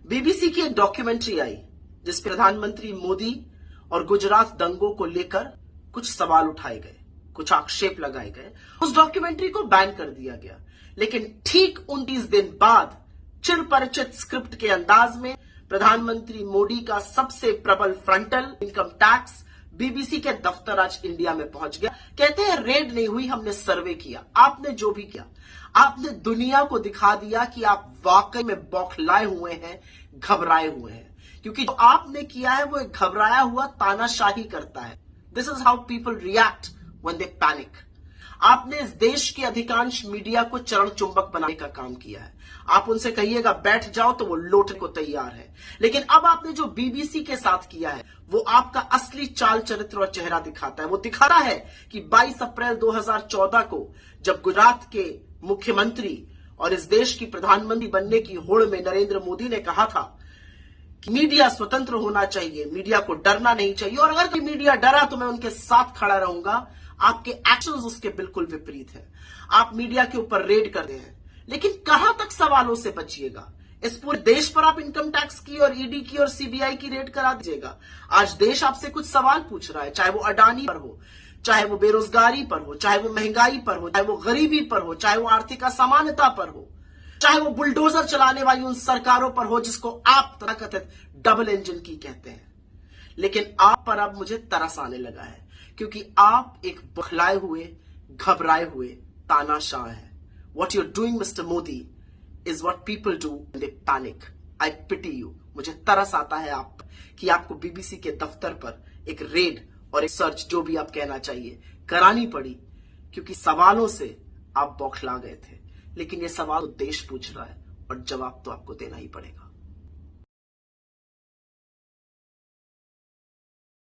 BBC की एक documentary आई जिस पर प्रधानमंत्री मोदी और गुजरात दंगों को लेकर कुछ सवाल उठाए गए, कुछ आक्षेप लगाए गए। उस डॉक्यूमेंट्री को बैन कर दिया गया, लेकिन ठीक 29 दिन बाद चिरपरिचित स्क्रिप्ट के अंदाज में प्रधानमंत्री मोदी का सबसे प्रबल फ्रंटल इनकम टैक्स बीबीसी के दफ्तर आज इंडिया में पहुंच गया। कहते हैं रेड नहीं हुई, हमने सर्वे किया। आपने जो भी किया, आपने दुनिया को दिखा दिया कि आप वाकई में बौखलाए हुए हैं, घबराए हुए हैं, क्योंकि जो आपने किया है वो एक घबराया हुआ तानाशाही करता है। This is how people react when they panic. आपने इस देश के अधिकांश मीडिया को चरण चुंबक बनाने का काम किया है। आप उनसे कहिएगा बैठ जाओ तो वो लौटने को तैयार है। लेकिन अब आपने जो बीबीसी के साथ किया है वो आपका असली चाल चरित्र और चेहरा दिखाता है। वो दिखाता है कि 22 अप्रैल 2014 को जब गुजरात के मुख्यमंत्री और इस देश की प्रधानमंत्री बनने की होड़ में नरेंद्र मोदी ने कहा था कि मीडिया स्वतंत्र होना चाहिए, मीडिया को डरना नहीं चाहिए, और अगर कोई मीडिया डरा तो मैं उनके साथ खड़ा रहूंगा। आपके एक्शंस उसके बिल्कुल विपरीत हैं। आप मीडिया के ऊपर रेड कर रहे हैं, लेकिन कहां तक सवालों से बचिएगा? इस पूरे देश पर आप इनकम टैक्स की और ईडी की और सीबीआई की रेड करा दीजिएगा। आज देश आपसे कुछ सवाल पूछ रहा है, चाहे वो अडानी पर हो, चाहे वो बेरोजगारी पर हो, चाहे वो महंगाई पर हो, चाहे वो गरीबी पर हो, चाहे वो आर्थिक असमानता पर हो, चाहे वो बुलडोजर चलाने वाली उन सरकारों पर हो जिसको आप तथाकथित डबल इंजन की कहते हैं। लेकिन आप पर अब मुझे तरस आने लगा है, क्योंकि आप एक बौखलाए हुए, घबराए हुए तानाशाह हैं। What you're doing, Mr. Modi, is what people do when they panic. I pity you. मुझे तरस आता है आप कि आपको बीबीसी के दफ्तर पर एक रेड और एक सर्च, जो भी आप कहना चाहिए, करानी पड़ी, क्योंकि सवालों से आप बौखला गए थे। लेकिन ये सवाल देश पूछ रहा है और जवाब तो आपको देना ही पड़ेगा।